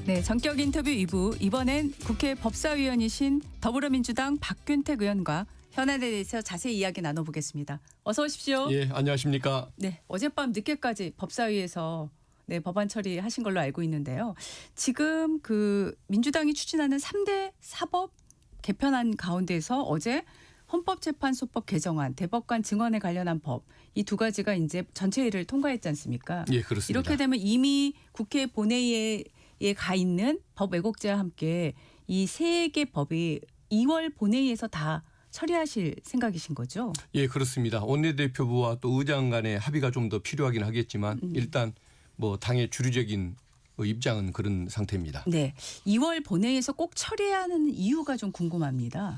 네, 전격 인터뷰 2부. 이번엔 국회 법사위원이신 더불어민주당 박균택 의원과 현안에 대해서 자세히 이야기 나눠보겠습니다. 어서 오십시오. 예, 안녕하십니까. 네, 어젯밤 늦게까지 법사위에서 법안 처리하신 걸로 알고 있는데요. 지금 그 민주당이 추진하는 3대 사법 개편안 가운데서 어제 헌법재판소법 개정안, 대법관 증언에 관련한 법, 이 두 가지가 이제 전체회의를 통과했지 않습니까? 예, 그렇습니다. 이렇게 되면 이미 국회 본회의에 가 있는 법 왜곡죄와 함께 이 세 개 법이 2월 본회의에서 다 처리하실 생각이신 거죠? 예, 그렇습니다. 원내대표부와 또 의장 간의 합의가 좀 더 필요하긴 하겠지만 일단 뭐 당의 주류적인 입장은 그런 상태입니다. 네, 2월 본회의에서 꼭 처리해야 하는 이유가 좀 궁금합니다.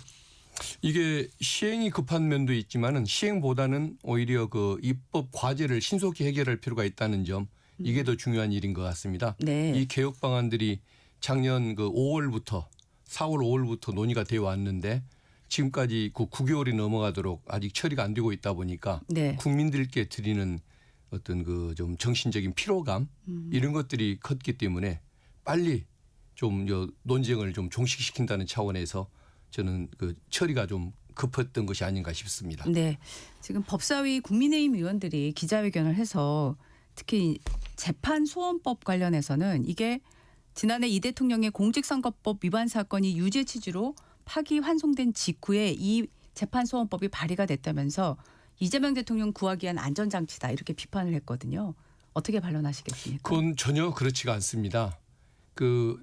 이게 시행이 급한 면도 있지만은 시행보다는 오히려 그 입법 과제를 신속히 해결할 필요가 있다는 점, 이게 더 중요한 일인 것 같습니다. 네. 이 개혁 방안들이 작년 그 5월부터 4월 5월부터 논의가 되어 왔는데 지금까지 그 9개월이 넘어가도록 아직 처리가 안 되고 있다 보니까 네. 국민들께 드리는 어떤 그 좀 정신적인 피로감 이런 것들이 컸기 때문에 빨리 좀 논쟁을 좀 종식시킨다는 차원에서 저는 그 처리가 좀 급했던 것이 아닌가 싶습니다. 네, 지금 법사위 국민의힘 의원들이 기자회견을 해서 특히 재판소원법 관련해서는 이게 지난해 이 대통령의 공직선거법 위반 사건이 유죄 취지로 파기환송된 직후에 이 재판소원법이 발의가 됐다면서 이재명 대통령 구하기 위한 안전장치다 이렇게 비판을 했거든요. 어떻게 반론하시겠습니까? 그건 전혀 그렇지가 않습니다. 그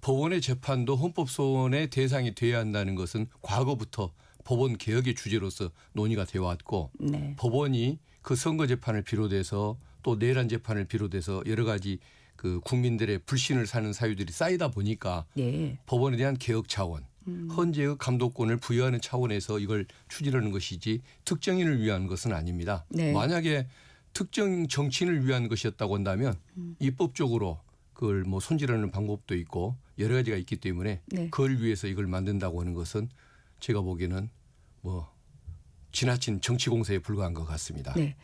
법원의 재판도 헌법소원의 대상이 돼야 한다는 것은 과거부터 법원 개혁의 주제로서 논의가 되어 왔고 네. 법원이 그 선거 재판을 비롯해서 또 내란 재판을 비롯해서 여러 가지 그 국민들의 불신을 사는 사유들이 쌓이다 보니까 네. 법원에 대한 개혁 차원, 헌재의 감독권을 부여하는 차원에서 이걸 추진하는 것이지 특정인을 위한 것은 아닙니다. 네. 만약에 특정 정치인을 위한 것이었다고 한다면 입법적으로 그걸 뭐 손질하는 방법도 있고 여러 가지가 있기 때문에 네. 그걸 위해서 이걸 만든다고 하는 것은 제가 보기에는 뭐 지나친 정치 공세에 불과한 것 같습니다. 네.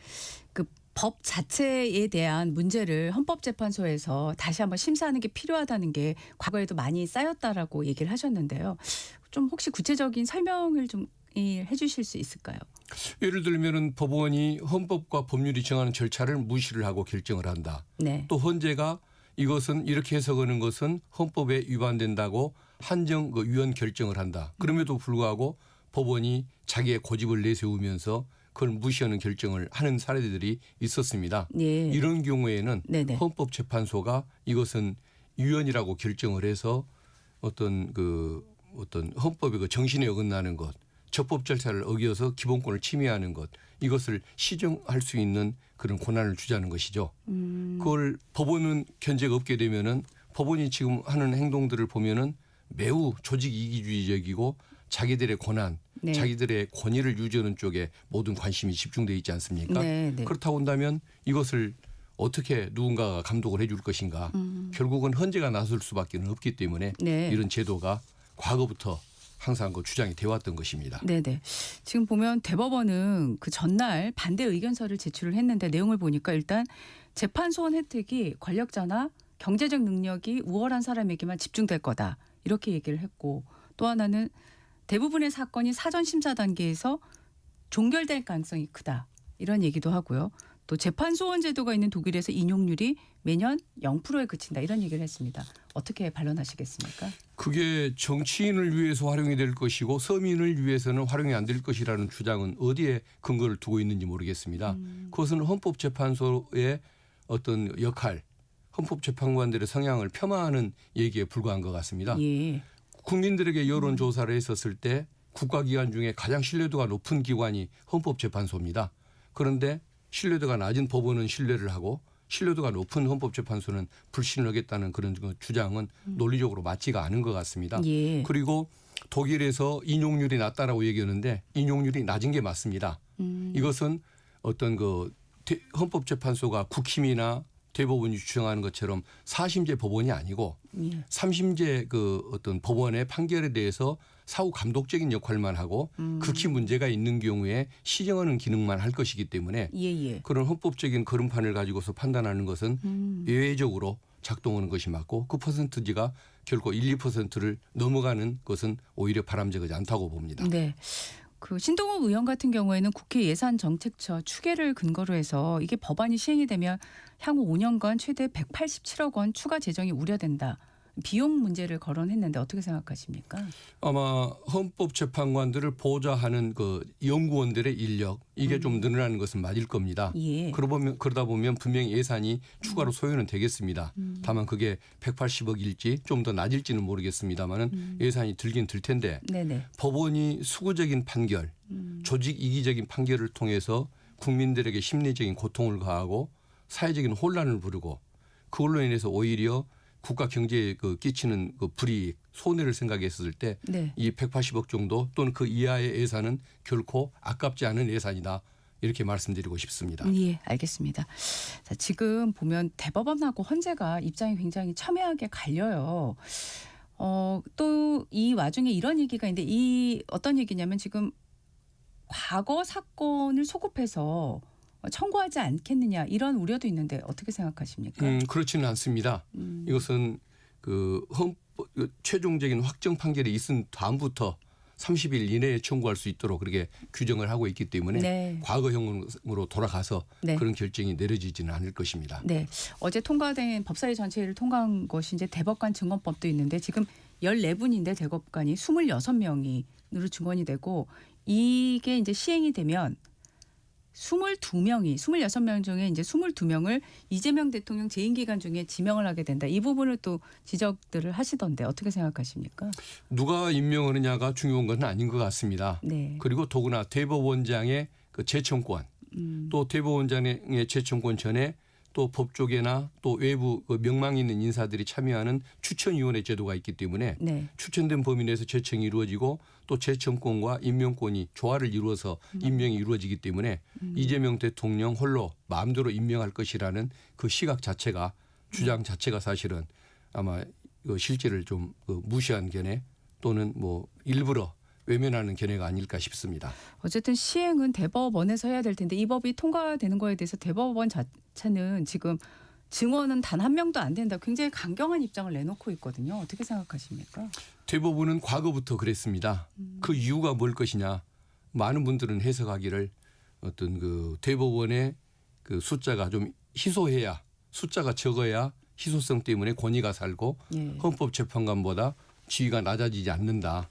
그 법 자체에 대한 문제를 헌법재판소에서 다시 한번 심사하는 게 필요하다는 게 과거에도 많이 쌓였다라고 얘기를 하셨는데요. 좀 혹시 구체적인 설명을 좀 해 주실 수 있을까요? 예를 들면은 법원이 헌법과 법률이 정하는 절차를 무시를 하고 결정을 한다. 네. 또 헌재가 이것은 이렇게 해석하는 것은 헌법에 위반된다고 한정 그 위헌 결정을 한다. 그럼에도 불구하고 법원이 자기의 고집을 내세우면서 그걸 무시하는 결정을 하는 사례들이 있었습니다. 예. 이런 경우에는 네네. 헌법재판소가 이것은 위헌이라고 결정을 해서 어떤 헌법의 그 정신에 어긋나는 것, 적법 절차를 어겨서 기본권을 침해하는 것, 이것을 시정할 수 있는 그런 권한을 주자는 것이죠. 그걸 법원은 견제가 없게 되면은 법원이 지금 하는 행동들을 보면은 매우 조직 이기주의적이고 자기들의 권한, 네. 자기들의 권위를 유지하는 쪽에 모든 관심이 집중되어 있지 않습니까? 네, 네. 그렇다고 한다면 이것을 어떻게 누군가가 감독을 해 줄 것인가. 결국은 헌재가 나설 수밖에 없기 때문에 네. 이런 제도가 과거부터 항상 그 주장이 되어 왔던 것입니다. 네네. 지금 보면 대법원은 그 전날 반대 의견서를 제출을 했는데 내용을 보니까 일단 재판소원 혜택이 권력자나 경제적 능력이 우월한 사람에게만 집중될 거다. 이렇게 얘기를 했고 또 하나는 대부분의 사건이 사전 심사 단계에서 종결될 가능성이 크다. 이런 얘기도 하고요. 또 재판소원 제도가 있는 독일에서 인용률이 매년 0%에 그친다. 이런 얘기를 했습니다. 어떻게 반론하시겠습니까? 그게 정치인을 위해서 활용이 될 것이고 서민을 위해서는 활용이 안 될 것이라는 주장은 어디에 근거를 두고 있는지 모르겠습니다. 그것은 헌법재판소의 어떤 역할, 헌법재판관들의 성향을 폄하하는 얘기에 불과한 것 같습니다. 예. 국민들에게 여론조사를 했었을 때 국가기관 중에 가장 신뢰도가 높은 기관이 헌법재판소입니다. 그런데 신뢰도가 낮은 법원은 신뢰를 하고 신뢰도가 높은 헌법재판소는 불신을 하겠다는 그런 주장은 논리적으로 맞지가 않은 것 같습니다. 예. 그리고 독일에서 인용률이 낮다라고 얘기하는데 인용률이 낮은 게 맞습니다. 이것은 어떤 그 헌법재판소가 국힘이나 대법원이 주장하는 것처럼 4심제 법원이 아니고 3심제 그 어떤 법원의 판결에 대해서 사후 감독적인 역할만 하고 극히 문제가 있는 경우에 시정하는 기능만 할 것이기 때문에 예. 그런 헌법적인 걸음판을 가지고서 판단하는 것은 예외적으로 작동하는 것이 맞고 그 퍼센트지가 결코 1, 2%를 넘어가는 것은 오히려 바람직하지 않다고 봅니다. 네. 그 신동욱 의원 같은 경우에는 국회 예산정책처 추계를 근거로 해서 이게 법안이 시행이 되면 향후 5년간 최대 187억 원 추가 재정이 우려된다. 비용 문제를 거론했는데 어떻게 생각하십니까? 아마 헌법재판관들을 보좌하는 그 연구원들의 인력 이게 좀 늘어나는 것은 맞을 겁니다. 예. 그러다 보면 분명히 예산이 추가로 소요는 되겠습니다. 다만 그게 180억일지 좀 더 낮을지는 모르겠습니다만은 예산이 들긴 들 텐데 네네. 법원이 수구적인 판결, 조직 이기적인 판결을 통해서 국민들에게 심리적인 고통을 가하고 사회적인 혼란을 부르고 그걸로 인해서 오히려 국가 경제에 끼치는 그 불이익, 손해를 생각했을 때 이 네. 180억 정도 또는 그 이하의 예산은 결코 아깝지 않은 예산이다. 이렇게 말씀드리고 싶습니다. 예, 알겠습니다. 자, 지금 보면 대법원하고 헌재가 입장이 굉장히 첨예하게 갈려요. 또 이 와중에 이런 얘기가 있는데 이 어떤 얘기냐면 지금 과거 사건을 소급해서 청구하지 않겠느냐 이런 우려도 있는데 어떻게 생각하십니까? 그렇지는 않습니다. 이것은 그 헌법 최종적인 확정 판결이 있은 다음부터 30일 이내에 청구할 수 있도록 그렇게 규정을 하고 있기 때문에 네. 과거형으로 돌아가서 네. 그런 결정이 내려지지는 않을 것입니다. 네. 어제 통과된 법사위 전체를 통과한 것이 이제 대법관 증언법도 있는데 지금 14분인데 대법관이 26명으로 증언이 되고 이게 이제 시행이 되면 26명 중에 이제 22명을 이재명 대통령 재임 기간 중에 지명을 하게 된다. 이 부분을 또 지적들을 하시던데 어떻게 생각하십니까? 누가 임명하느냐가 중요한 건 아닌 것 같습니다. 네. 그리고 더구나 대법원장의 그 재청권 또 대법원장의 재청권 전에 또 법조계나 또 외부 그 명망 있는 인사들이 참여하는 추천위원회 제도가 있기 때문에 네. 추천된 범위 내에서 재청이 이루어지고 또 재청권과 임명권이 조화를 이루어서 임명이 이루어지기 때문에 이재명 대통령 홀로 마음대로 임명할 것이라는 그 시각 자체가 주장 자체가 사실은 아마 그 실제를 좀 무시한 견해 또는 뭐 일부러 외면하는 견해가 아닐까 싶습니다. 어쨌든 시행은 대법원에서 해야 될 텐데 이 법이 통과되는 거에 대해서 대법원 자체는 지금 증언은 단 한 명도 안 된다. 굉장히 강경한 입장을 내놓고 있거든요. 어떻게 생각하십니까? 대법원은 과거부터 그랬습니다. 그 이유가 뭘 것이냐. 많은 분들은 해석하기를 어떤 그 대법원의 그 숫자가 좀 희소해야 숫자가 적어야 희소성 때문에 권위가 살고 예. 헌법재판관보다 지위가 낮아지지 않는다.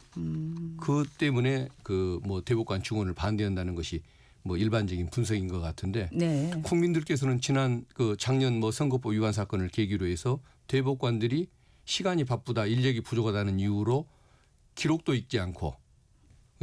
그 때문에 그 뭐 대법관 증언을 반대한다는 것이 뭐 일반적인 분석인 것 같은데 네. 국민들께서는 지난 그 작년 뭐 선거법 위반 사건을 계기로 해서 대법관들이 시간이 바쁘다 인력이 부족하다는 이유로 기록도 읽지 않고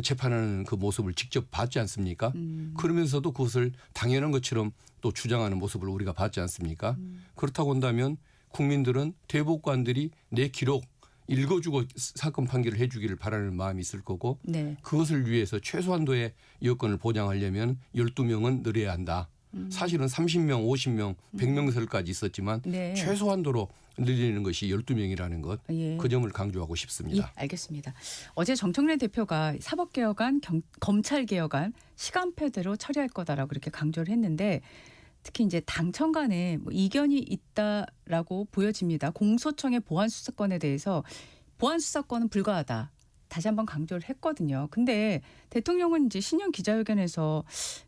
재판하는 그 모습을 직접 봤지 않습니까? 그러면서도 그것을 당연한 것처럼 또 주장하는 모습을 우리가 봤지 않습니까? 그렇다고 한다면 국민들은 대법관들이 내 기록 읽어주고 사건 판결을 해주기를 바라는 마음이 있을 거고 네. 그것을 위해서 최소한도의 여건을 보장하려면 12명은 늘어야 한다. 사실은 30명, 50명, 100명설까지 있었지만 네. 최소한도로 늘리는 것이 12명이라는 것. 예. 그 점을 강조하고 예, 싶습니다. 알겠습니다. 어제 정청래 대표가 사법개혁안, 검찰개혁안 시간표대로 처리할 거다라고 그렇게 강조를 했는데 특히 이제 당청 간에 뭐 이견이 있다라고 보여집니다. 공소청의 보안 수사권에 대해서 보안 수사권은 불가하다. 다시 한번 강조를 했거든요. 근데 대통령은 이제 신년 기자회견에서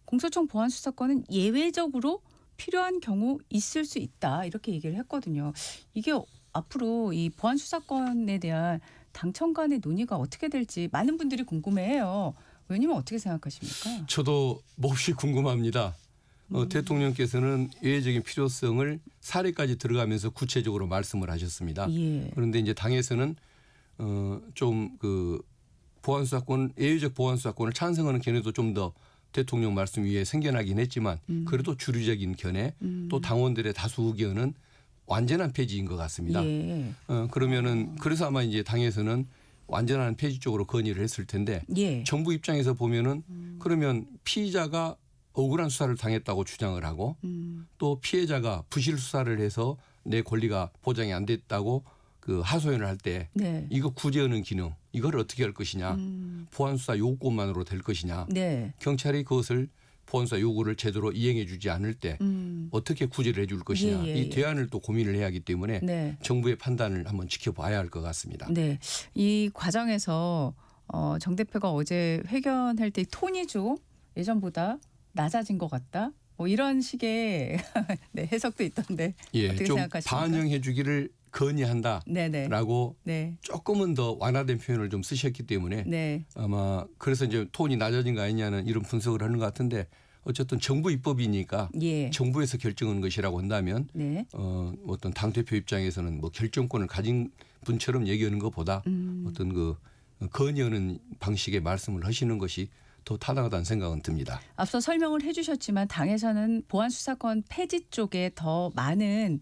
공소청 보안 수사권은 예외적으로 필요한 경우 있을 수 있다. 이렇게 얘기를 했거든요. 이게 앞으로 이 보안 수사권에 대한 당청 간의 논의가 어떻게 될지 많은 분들이 궁금해해요. 의원님은 어떻게 생각하십니까? 저도 몹시 궁금합니다. 대통령께서는 예외적인 필요성을 사례까지 들어가면서 구체적으로 말씀을 하셨습니다. 예. 그런데 이제 당에서는 좀 그 보안수사권 예외적 보안수사권을 찬성하는 견해도 좀 더 대통령 말씀 위에 생겨나긴 했지만 그래도 주류적인 견해 또 당원들의 다수 의견은 완전한 폐지인 것 같습니다. 예. 그러면은 그래서 아마 이제 당에서는 완전한 폐지 쪽으로 건의를 했을 텐데 예. 정부 입장에서 보면은 그러면 피의자가 억울한 수사를 당했다고 주장을 하고 또 피해자가 부실 수사를 해서 내 권리가 보장이 안 됐다고 그 하소연을 할 때 네. 이거 구제하는 기능 이걸 어떻게 할 것이냐 보안 수사 요건만으로 될 것이냐 네. 경찰이 그것을 보안사 요구를 제대로 이행해 주지 않을 때 어떻게 구제를 해줄 것이냐. 이 대안을 또 고민을 해야 하기 때문에 네. 정부의 판단을 한번 지켜봐야 할 것 같습니다. 네. 이 과정에서 정 대표가 어제 회견할 때 톤이 좀 예전보다 낮아진 것 같다. 뭐 이런 식의 네, 해석도 있던데 예, 어떻게 좀 생각하십니까? 반영해 주기를 네네. 건의한다라고 네. 조금은 더 완화된 표현을 좀 쓰셨기 때문에 네. 아마 그래서 이제 톤이 낮아진 거 아니냐는 이런 분석을 하는 것 같은데 어쨌든 정부 입법이니까 예. 정부에서 결정한 것이라고 한다면 네. 어떤 당 대표 입장에서는 뭐 결정권을 가진 분처럼 얘기하는 것보다 어떤 그 건의하는 방식의 말씀을 하시는 것이 더 타당하다는 생각은 듭니다. 앞서 설명을 해주셨지만 당에서는 보안수사권 폐지 쪽에 더 많은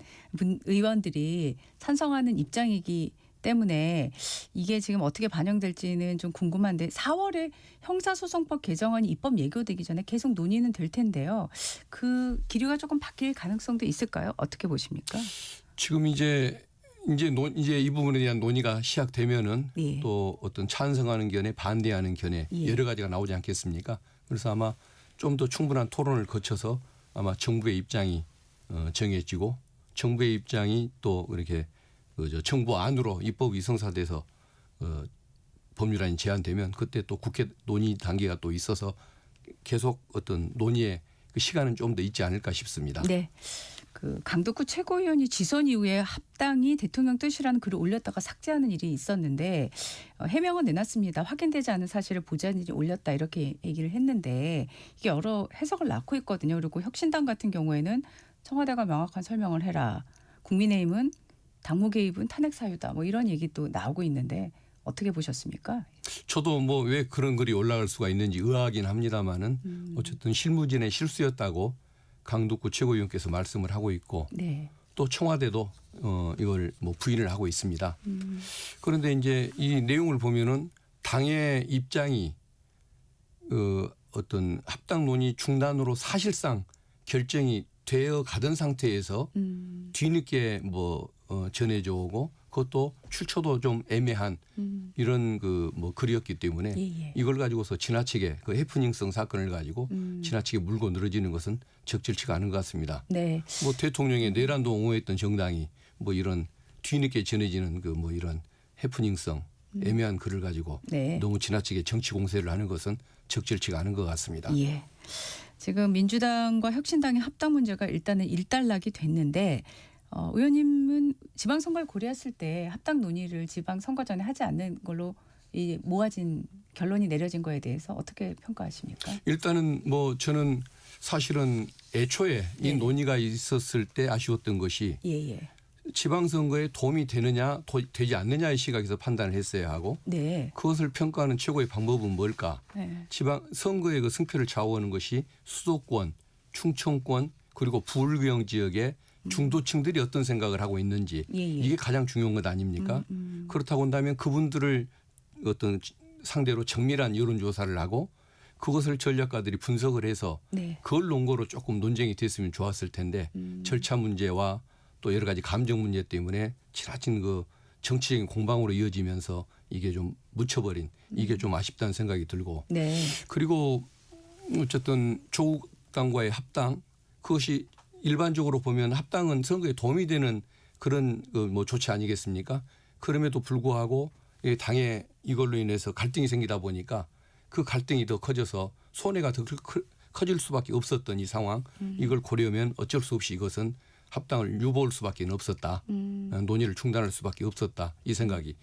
의원들이 찬성하는 입장이기 때문에 이게 지금 어떻게 반영될지는 좀 궁금한데 4월에 형사소송법 개정안이 입법 예고되기 전에 계속 논의는 될 텐데요. 그 기류가 조금 바뀔 가능성도 있을까요? 어떻게 보십니까? 지금 이제 이 부분에 대한 논의가 시작되면은 예. 또 어떤 찬성하는 견해, 반대하는 견해 예. 여러 가지가 나오지 않겠습니까? 그래서 아마 좀 더 충분한 토론을 거쳐서 아마 정부의 입장이 정해지고 정부의 입장이 또 이렇게 정부 안으로 입법이 성사돼서 법률안이 제안되면 그때 또 국회 논의 단계가 또 있어서 계속 어떤 논의의 그 시간은 좀 더 있지 않을까 싶습니다. 네. 그 강덕구 최고위원이 지선 이후에 합당이 대통령 뜻이라는 글을 올렸다가 삭제하는 일이 있었는데 해명은 내놨습니다. 확인되지 않은 사실을 보좌진이 올렸다 이렇게 얘기를 했는데 이게 여러 해석을 낳고 있거든요. 그리고 혁신당 같은 경우에는 청와대가 명확한 설명을 해라. 국민의힘은 당무 개입은 탄핵 사유다. 뭐 이런 얘기도 나오고 있는데 어떻게 보셨습니까? 저도 뭐 왜 그런 글이 올라갈 수가 있는지 의아하긴 합니다만은 어쨌든 실무진의 실수였다고 강덕구 최고위원께서 말씀을 하고 있고 네. 또 청와대도 이걸 뭐 부인을 하고 있습니다. 그런데 이제 이 내용을 보면은 당의 입장이 어떤 합당 논의 중단으로 사실상 결정이 되어 가던 상태에서 뒤늦게 뭐 전해져 오고 그것도 출처도 좀 애매한 이런 그 뭐 글이었기 때문에 예. 이걸 가지고서 지나치게 그 해프닝성 사건을 가지고 지나치게 물고 늘어지는 것은 적절치가 않은 것 같습니다. 네. 뭐 대통령의 내란도 옹호했던 정당이 뭐 이런 뒤늦게 전해지는 그 뭐 이런 해프닝성 애매한 글을 가지고 네. 너무 지나치게 정치 공세를 하는 것은 적절치가 않은 것 같습니다. 예. 지금 민주당과 혁신당의 합당 문제가 일단은 일단락이 됐는데 의원님은 지방선거를 고려했을 때 합당 논의를 지방선거 전에 하지 않는 걸로 이 모아진 결론이 내려진 거에 대해서 어떻게 평가하십니까? 일단은 뭐 저는 사실은 애초에 이 네. 논의가 있었을 때 아쉬웠던 것이 예. 지방선거에 도움이 되느냐 되지 않느냐의 시각에서 판단을 했어야 하고 네. 그것을 평가하는 최고의 방법은 뭘까? 네. 지방 선거의 그 승패를 좌우하는 것이 수도권, 충청권 그리고 부울경 지역의 중도층들이 어떤 생각을 하고 있는지 예. 이게 가장 중요한 것 아닙니까? 그렇다고 한다면 그분들을 어떤 상대로 정밀한 여론조사를 하고 그것을 전략가들이 분석을 해서 네. 그걸 논거로 조금 논쟁이 됐으면 좋았을 텐데 절차 문제와 또 여러 가지 감정 문제 때문에 지나친 그 정치적인 공방으로 이어지면서 이게 좀 묻혀버린 이게 좀 아쉽다는 생각이 들고 네. 그리고 어쨌든 조국 당과의 합당 그것이 일반적으로 보면 합당은 선거에 도움이 되는 그런 그 뭐 조치 아니겠습니까? 그럼에도 불구하고 이 당에 이걸로 인해서 갈등이 생기다 보니까 그 갈등이 더 커져서 손해가 더 커질 수밖에 없었던 이 상황 이걸 고려하면 어쩔 수 없이 이것은 합당을 유보할 수밖에 없었다. 논의를 중단할 수밖에 없었다. 이 생각이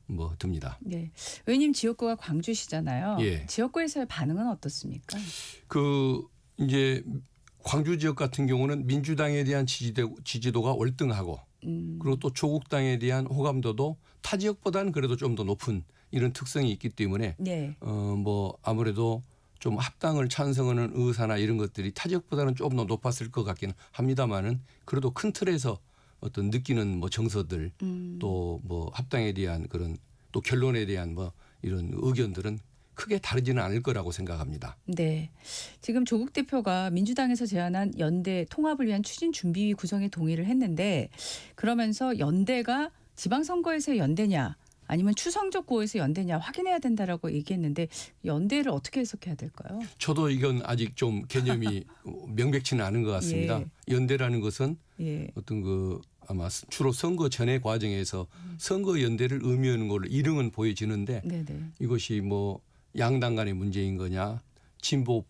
뭐 듭니다. 네. 의원님 지역구가 광주시잖아요. 예. 지역구에서의 반응은 어떻습니까? 그 이제 광주 지역 같은 경우는 민주당에 대한 지지도가 월등하고 그리고 또 조국 당에 대한 호감도도 타 지역보다는 그래도 좀 더 높은 이런 특성이 있기 때문에 네. 뭐 아무래도 좀 합당을 찬성하는 의사나 이런 것들이 타 지역보다는 좀 더 높았을 것 같기는 합니다만은 그래도 큰 틀에서 어떤 느끼는 뭐 정서들 또 뭐 합당에 대한 그런 또 결론에 대한 뭐 이런 의견들은 크게 다르지는 않을 거라고 생각합니다. 네. 지금 조국 대표가 민주당에서 제안한 연대 통합을 위한 추진 준비위 구성에 동의를 했는데 그러면서 연대가 지방선거에서의 연대냐 아니면 추상적 구호에서 연대냐 확인해야 된다라고 얘기했는데 연대를 어떻게 해석해야 될까요? 저도 이건 아직 좀 개념이 명백치는 않은 것 같습니다. 연대라는 것은 예. 어떤 그 아마 주로 선거 전의 과정에서 선거 연대를 의미하는 걸로 일응은 보여지는데 네네. 이것이 뭐 양당 간의 문제인 거냐, 진보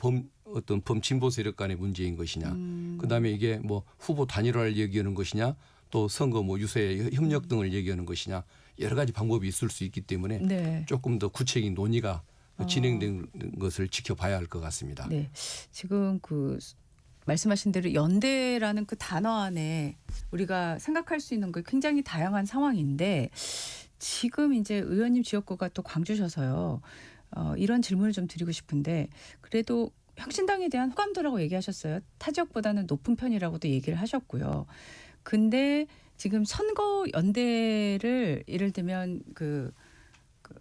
어떤 범진보 세력 간의 문제인 것이냐, 그다음에 이게 뭐 후보 단일화를 얘기하는 것이냐, 또 선거 뭐 유세 협력 등을 얘기하는 것이냐, 여러 가지 방법이 있을 수 있기 때문에 네. 조금 더 구체적인 논의가 진행된 것을 지켜봐야 할 것 같습니다. 네. 지금 그 말씀하신 대로 연대라는 그 단어 안에 우리가 생각할 수 있는 게 굉장히 다양한 상황인데 지금 이제 의원님 지역구가 또 광주셔서요. 이런 질문을 좀 드리고 싶은데 그래도 혁신당에 대한 호감도라고 얘기하셨어요. 타 지역보다는 높은 편이라고도 얘기를 하셨고요. 근데 지금 선거 연대를 예를 들면 그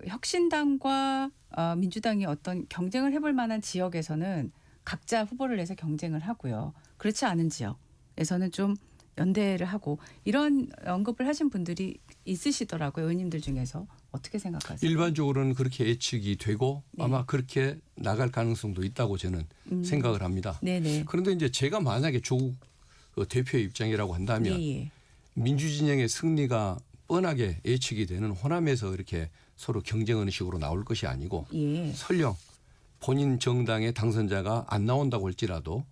혁신당과 민주당이 어떤 경쟁을 해볼 만한 지역에서는 각자 후보를 내서 경쟁을 하고요. 그렇지 않은 지역에서는 좀 연대를 하고 이런 언급을 하신 분들이 있으시더라고요. 의원님들 중에서 어떻게 생각하세요? 일반적으로는 그렇게 예측이 되고 네. 아마 그렇게 나갈 가능성도 있다고 저는 생각을 합니다. 네네. 그런데 이제 제가 만약에 조국 대표의 입장이라고 한다면 예. 민주진영의 승리가 뻔하게 예측이 되는 호남에서 이렇게 서로 경쟁하는 식으로 나올 것이 아니고 예. 설령 본인 정당의 당선자가 안 나온다고 할지라도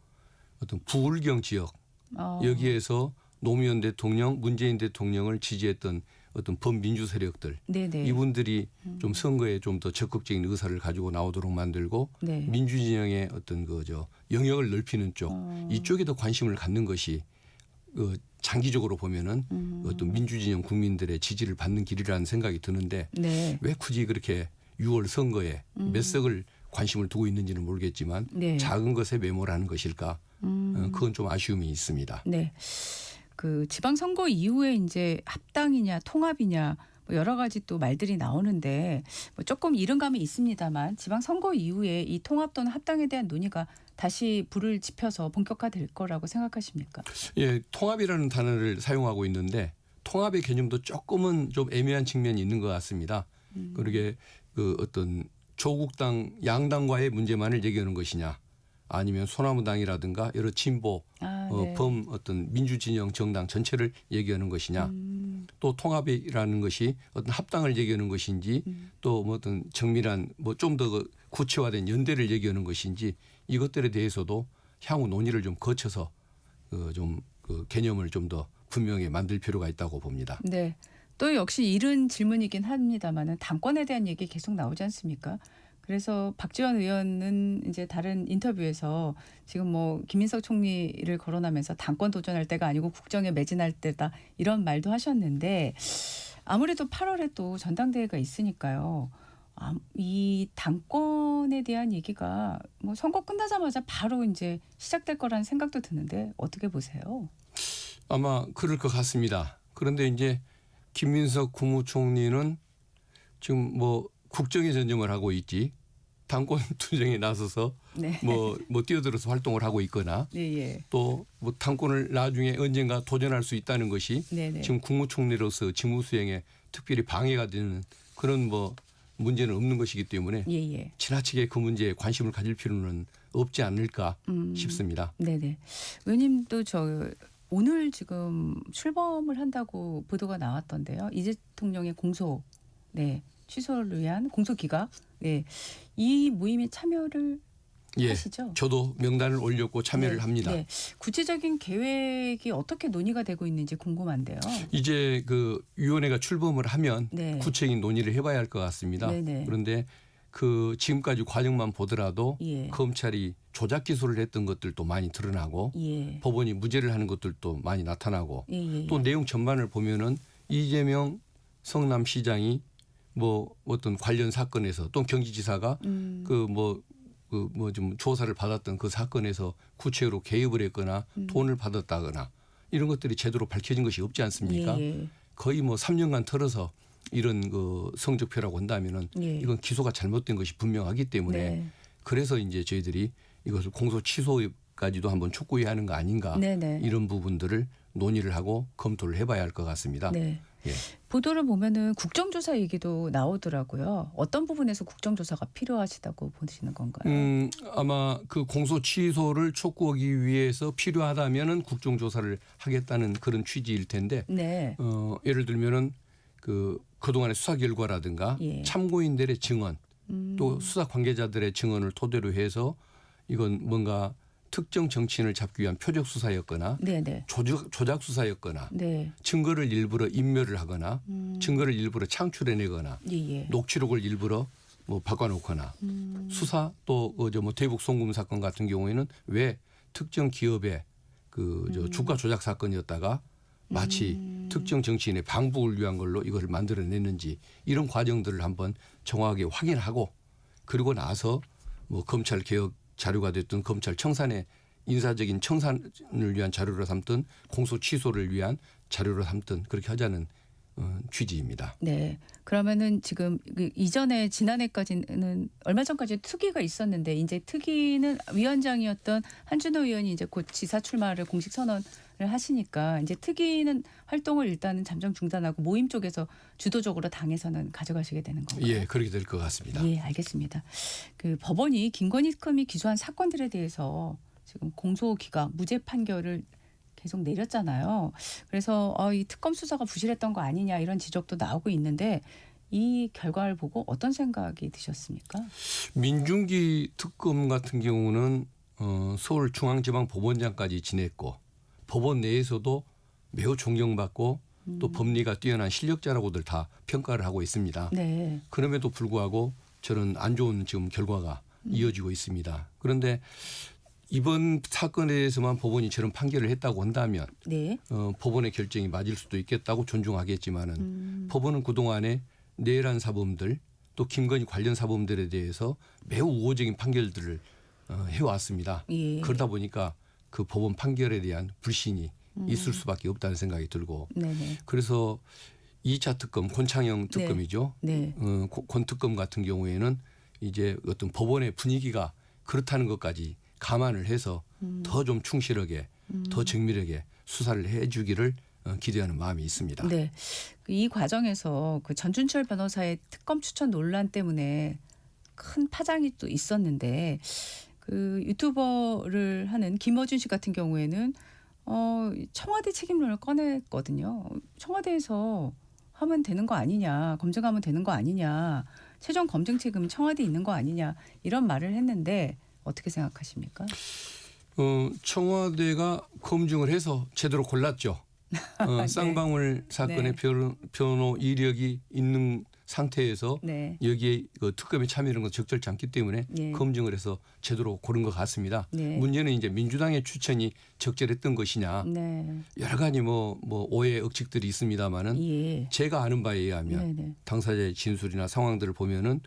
어떤 부울경 지역 여기에서 노무현 대통령, 문재인 대통령을 지지했던 어떤 범민주 세력들 네네. 이분들이 좀 선거에 좀 더 적극적인 의사를 가지고 나오도록 만들고 네. 민주진영의 어떤 그저 영역을 넓히는 쪽 이쪽에 더 관심을 갖는 것이 장기적으로 보면은 어떤 민주진영 국민들의 지지를 받는 길이라는 생각이 드는데 네. 왜 굳이 그렇게 6월 선거에 몇 석을 관심을 두고 있는지는 모르겠지만 네. 작은 것에 매몰하는 것일까? 그건 좀 아쉬움이 있습니다. 네. 그 지방선거 이후에 이제 합당이냐 통합이냐 뭐 여러 가지 또 말들이 나오는데 뭐 조금 이른 감이 있습니다만 지방선거 이후에 이 통합 또는 합당에 대한 논의가 다시 불을 지펴서 본격화될 거라고 생각하십니까? 예, 통합이라는 단어를 사용하고 있는데 통합의 개념도 조금은 좀 애매한 측면이 있는 것 같습니다. 그러게 그 어떤 조국당 양당과의 문제만을 얘기하는 것이냐 아니면 소나무당이라든가 여러 진보 네. 범 어떤 민주진영 정당 전체를 얘기하는 것이냐 또 통합이라는 것이 어떤 합당을 얘기하는 것인지 또 뭐 어떤 정밀한 뭐 좀 더 구체화된 연대를 얘기하는 것인지 이것들에 대해서도 향후 논의를 좀 거쳐서 좀 그 개념을 좀 더 분명히 만들 필요가 있다고 봅니다. 네. 또 역시 이른 질문이긴 합니다만은 당권에 대한 얘기 계속 나오지 않습니까? 그래서 박지원 의원은 이제 다른 인터뷰에서 지금 뭐 김인석 총리를 거론하면서 당권 도전할 때가 아니고 국정에 매진할 때다 이런 말도 하셨는데 아무래도 8월에 또 전당대회가 있으니까요. 이 당권에 대한 얘기가 뭐 선거 끝나자마자 바로 이제 시작될 거라는 생각도 드는데 어떻게 보세요? 아마 그럴 것 같습니다. 그런데 이제 김민석 국무총리는 지금 뭐 국정에 전념을 하고 있지 당권 투쟁에 나서서 네. 뭐 뛰어들어서 활동을 하고 있거나 예. 또 뭐 당권을 나중에 언젠가 도전할 수 있다는 것이 네네. 지금 국무총리로서 직무 수행에 특별히 방해가 되는 그런 뭐 문제는 없는 것이기 때문에 예. 지나치게 그 문제에 관심을 가질 필요는 없지 않을까 싶습니다. 네네. 의원님도 오늘 지금 출범을 한다고 보도가 나왔던데요. 이재 대통령의 공소, 취소를 위한 공소 기각, 이 모임에 참여를 하시죠? 저도 명단을 올렸고 참여를 합니다. 네. 구체적인 계획이 어떻게 논의가 되고 있는지 궁금한데요. 이제 그 위원회가 출범을 하면 네. 구체적인 논의를 해봐야 할 것 같습니다. 네네. 그런데 그 지금까지 과정만 보더라도 예. 검찰이 조작 기소를 했던 것들도 많이 드러나고 예. 법원이 무죄를 하는 것들도 많이 나타나고 예. 또 내용 전반을 보면은 이재명 성남시장이 뭐 어떤 관련 사건에서 또 경기지사가 좀 조사를 받았던 그 사건에서 구체적으로 개입을 했거나 돈을 받았다거나 이런 것들이 제대로 밝혀진 것이 없지 않습니까? 예. 거의 뭐 3년간 털어서 이런 그 성적표라고 한다면은 예. 이건 기소가 잘못된 것이 분명하기 때문에 네. 그래서 이제 저희들이 이것을 공소 취소 것까지도 한번 촉구해야 하는 거 아닌가 네네. 이런 부분들을 논의를 하고 검토를 해봐야 할 것 같습니다. 네. 예. 보도를 보면은 국정조사 얘기도 나오더라고요. 어떤 부분에서 국정조사가 필요하시다고 보시는 건가요? 아마 그 공소 취소를 촉구하기 위해서 필요하다면은 국정조사를 하겠다는 그런 취지일 텐데 네. 예를 들면은 그동안의 수사 결과라든가 예. 참고인들의 증언 또 수사 관계자들의 증언을 토대로 해서 이건 뭔가 특정 정치인을 잡기 위한 표적 수사였거나 네네. 조작 수사였거나 네. 증거를 일부러 인멸을 하거나 증거를 일부러 창출해내거나 예예. 녹취록을 일부러 뭐 바꿔놓거나 수사 또 뭐 대북 송금 사건 같은 경우에는 왜 특정 기업의 주가 조작 사건이었다가 마치 특정 정치인의 방북을 위한 걸로 이것을 만들어냈는지 이런 과정들을 한번 정확하게 확인하고 그리고 나서 뭐 검찰 개혁 자료가 됐든 검찰 청산의 인사적인 청산을 위한 자료로 삼든 공소 취소를 위한 자료로 삼든 그렇게 하자는 취지입니다. 네. 그러면은 지금 이전에 지난해까지는 얼마 전까지 특위가 있었는데 이제 특위는 위원장이었던 한준호 의원이 이제 곧 지사 출마를 공식 선언을 하시니까 이제 특위는 활동을 일단은 잠정 중단하고 모임 쪽에서 주도적으로 당에서는 가져가시게 되는 건가요? 예, 그렇게 될 것 같습니다. 예, 알겠습니다. 법원이 김건희 특검이 기소한 사건들에 대해서 지금 공소 기각 무죄 판결을 계속 내렸잖아요. 그래서 이 특검 수사가 부실했던 거 아니냐 이런 지적도 나오고 있는데 이 결과를 보고 어떤 생각이 드셨습니까? 민중기 특검 같은 경우는 서울중앙지방법원장까지 지냈고 법원 내에서도 매우 존경받고 또 법리가 뛰어난 실력자라고들 다 평가를 하고 있습니다. 네. 그럼에도 불구하고 저는 안 좋은 지금 결과가 이어지고 있습니다. 그런데 이번 사건에 대해서만 법원이 저런 판결을 했다고 한다면 네. 법원의 결정이 맞을 수도 있겠다고 존중하겠지만은 법원은 그동안에 내란 사범들 또 김건희 관련 사범들에 대해서 매우 우호적인 판결들을 해왔습니다. 예. 그러다 보니까 그 법원 판결에 대한 불신이 있을 수밖에 없다는 생각이 들고 네네. 그래서 2차 특검 권창영 특검이죠. 네. 권 특검 같은 경우에는 이제 어떤 법원의 분위기가 그렇다는 것까지 감안을 해서 더 좀 충실하게 더 정밀하게 수사를 해주기를 기대하는 마음이 있습니다. 네. 이 과정에서 그 전준철 변호사의 특검 추천 논란 때문에 큰 파장이 또 있었는데 그 유튜버를 하는 김어준 씨 같은 경우에는 청와대 책임론을 꺼냈거든요. 청와대에서 하면 되는 거 아니냐, 검증하면 되는 거 아니냐, 최종 검증 책임은 청와대에 있는 거 아니냐 이런 말을 했는데 어떻게 생각하십니까? 청와대가 검증을 해서 제대로 골랐죠. 네. 쌍방울 사건의 네. 변호 이력이 있는 상태에서 네. 여기에 특검에 참여하는 건 적절치 않기 때문에 네. 검증을 해서 제대로 고른 것 같습니다. 네. 문제는 이제 민주당의 추천이 적절했던 것이냐 네. 여러 가지 뭐 오해 억측들이 있습니다만은 예. 제가 아는 바에 의하면 네네. 당사자의 진술이나 상황들을 보면은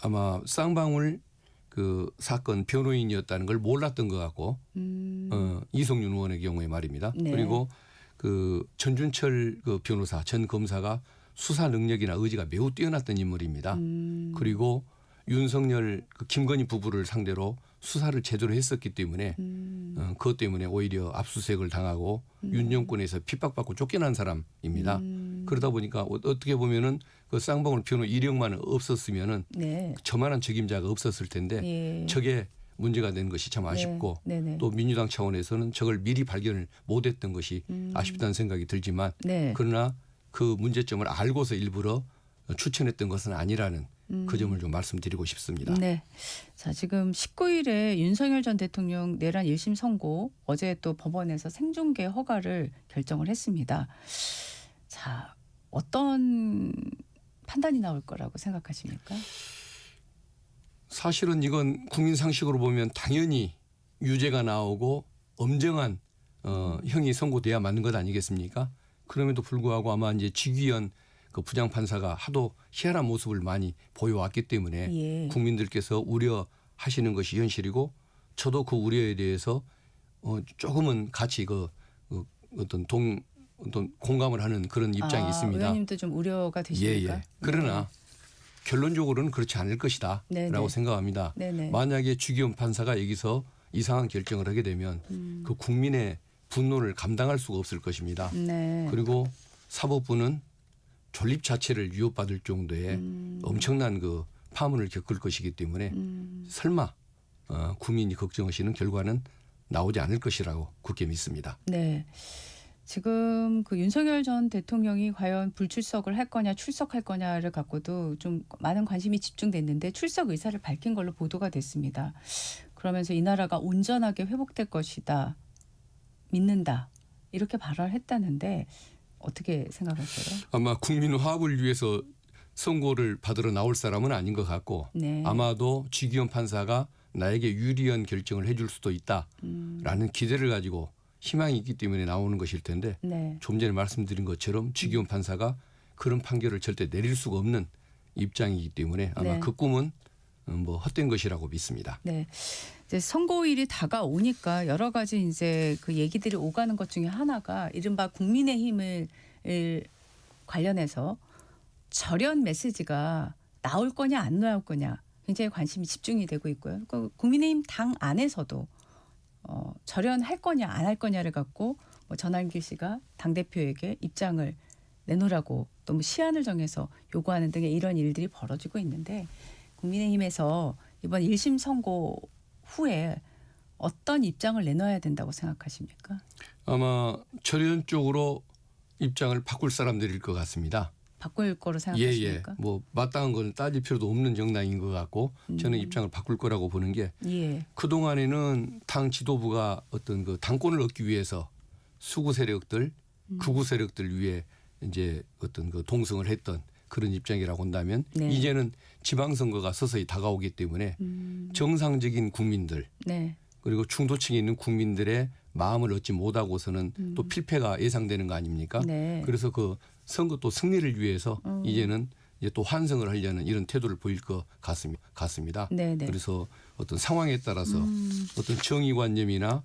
아마 쌍방울 그 사건 변호인이었다는 걸 몰랐던 것 같고 이성윤 의원의 경우에 말입니다. 네. 그리고 그 전준철 그 변호사 전 검사가 수사 능력이나 의지가 매우 뛰어났던 인물입니다. 그리고 윤석열 그 김건희 부부를 상대로 수사를 제대로 했었기 때문에 그것 때문에 오히려 압수수색을 당하고 윤 정권에서 핍박받고 쫓겨난 사람입니다. 그러다 보니까 어떻게 보면은 그 쌍방울 변호 이력만 없었으면은 네. 저만한 책임자가 없었을 텐데 예. 저게 문제가 된 것이 참 아쉽고 네. 네네. 또 민주당 차원에서는 저걸 미리 발견을 못했던 것이 아쉽다는 생각이 들지만 네. 그러나 그 문제점을 알고서 일부러 추천했던 것은 아니라는 그 점을 좀 말씀드리고 싶습니다. 네. 자, 지금 19일에 윤석열 전 대통령 내란 1심 선고 어제 또 법원에서 생중계 허가를 결정을 했습니다. 자, 어떤 판단이 나올 거라고 생각하십니까? 사실은 이건 국민 상식으로 보면 당연히 유죄가 나오고 엄정한 형이 선고돼야 맞는 것 아니겠습니까? 그럼에도 불구하고 아마 이제 지귀현 그 부장판사가 하도 희한한 모습을 많이 보여왔기 때문에 예. 국민들께서 우려하시는 것이 현실이고 저도 그 우려에 대해서 조금은 같이 어떤 공감을 하는 그런 입장이 있습니다. 의원님도 좀 우려가 되십니까? 예. 그러나 결론적으로는 그렇지 않을 것이다라고 네네. 생각합니다. 네네. 만약에 주기현 판사가 여기서 이상한 결정을 하게 되면 그 국민의 분노를 감당할 수가 없을 것입니다. 네. 그리고 사법부는 존립 자체를 위협받을 정도의 엄청난 그 파문을 겪을 것이기 때문에 설마 국민이 걱정하시는 결과는 나오지 않을 것이라고 굳게 믿습니다. 네. 지금 그 윤석열 전 대통령이 과연 불출석을 할 거냐 출석할 거냐를 갖고도 좀 많은 관심이 집중됐는데 출석 의사를 밝힌 걸로 보도가 됐습니다. 그러면서 이 나라가 온전하게 회복될 것이다. 믿는다. 이렇게 발언을 했다는데 어떻게 생각하세요? 아마 국민 화합을 위해서 선고를 받으러 나올 사람은 아닌 것 같고 네. 아마도 주기현 판사가 나에게 유리한 결정을 해줄 수도 있다라는 기대를 가지고 희망이 있기 때문에 나오는 것일 텐데 네. 좀 전에 말씀드린 것처럼 주기현 판사가 그런 판결을 절대 내릴 수가 없는 입장이기 때문에 아마 네. 그 꿈은 뭐 헛된 것이라고 믿습니다. 네. 이제 선고일이 다가오니까 여러 가지 이제 그 얘기들이 오가는 것 중에 하나가 이른바 국민의힘을 관련해서 절연 메시지가 나올 거냐 안 나올 거냐 굉장히 관심이 집중이 되고 있고요. 그 국민의힘 당 안에서도 절연할 거냐 안 할 거냐를 갖고 뭐 전환길 씨가 당대표에게 입장을 내놓으라고 또 뭐 시한을 정해서 요구하는 등의 이런 일들이 벌어지고 있는데 국민의힘에서 이번 1심 선고 후에 어떤 입장을 내놔야 된다고 생각하십니까? 아마 절연 쪽으로 입장을 바꿀 사람들일 것 같습니다. 바꿀 거로 예. 생각하십니까? 뭐 마땅한 건 따질 필요도 없는 정당인 것 같고 저는 입장을 바꿀 거라고 보는 게 예. 그동안에는 당 지도부가 어떤 그 당권을 얻기 위해서 수구 세력들, 극우 세력들 위해 이제 어떤 그 동성을 했던 그런 입장이라고 한다면 네. 이제는 지방선거가 서서히 다가오기 때문에 정상적인 국민들 네. 그리고 중도층에 있는 국민들의 마음을 얻지 못하고서는 또 필패가 예상되는 거 아닙니까? 네. 그래서 그 선거 또 승리를 위해서 이제는 이제 또 환승을 하려는 이런 태도를 보일 것 같습니다. 네네. 그래서 어떤 상황에 따라서 어떤 정의관념이나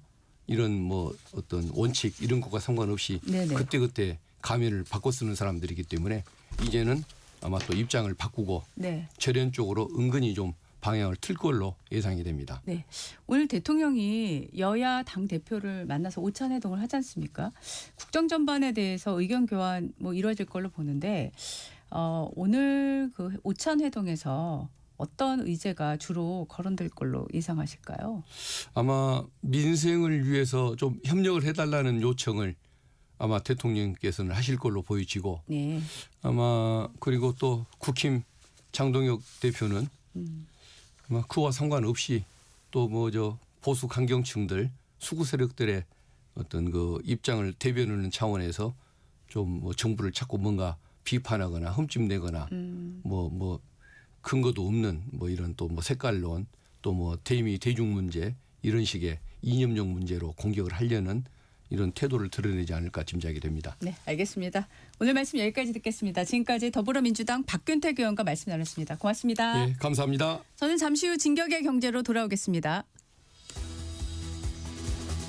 이런 뭐 어떤 원칙 이런 것과 상관없이 네네. 그때그때 가면을 바꿔 쓰는 사람들이기 때문에 이제는 아마 또 입장을 바꾸고 네. 절연 쪽으로 은근히 좀 방향을 틀 걸로 예상이 됩니다. 네. 오늘 대통령이 여야 당 대표를 만나서 오찬 회동을 하지 않습니까? 국정 전반에 대해서 의견 교환 뭐 이루어질 걸로 보는데 오늘 그 오찬 회동에서 어떤 의제가 주로 거론될 걸로 예상하실까요? 아마 민생을 위해서 좀 협력을 해달라는 요청을 아마 대통령께서는 하실 걸로 보여지고 네. 아마 그리고 또 국힘 장동혁 대표는 아마 그와 상관없이 또 뭐 저 보수 강경층들 수구 세력들의 어떤 그 입장을 대변하는 차원에서 좀 뭐 정부를 자꾸 뭔가 비판하거나 흠집내거나 뭐 근거도 없는 뭐 이런 또 뭐 색깔론 또 뭐 대미 대중 문제 이런 식의 이념적 문제로 공격을 하려는 이런 태도를 드러내지 않을까 짐작이 됩니다. 네, 알겠습니다. 오늘 말씀 여기까지 듣겠습니다. 지금까지 더불어민주당 박균택 의원과 말씀 나눴습니다. 고맙습니다. 예, 감사합니다. 저는 잠시 후 진격의 경제로 돌아오겠습니다.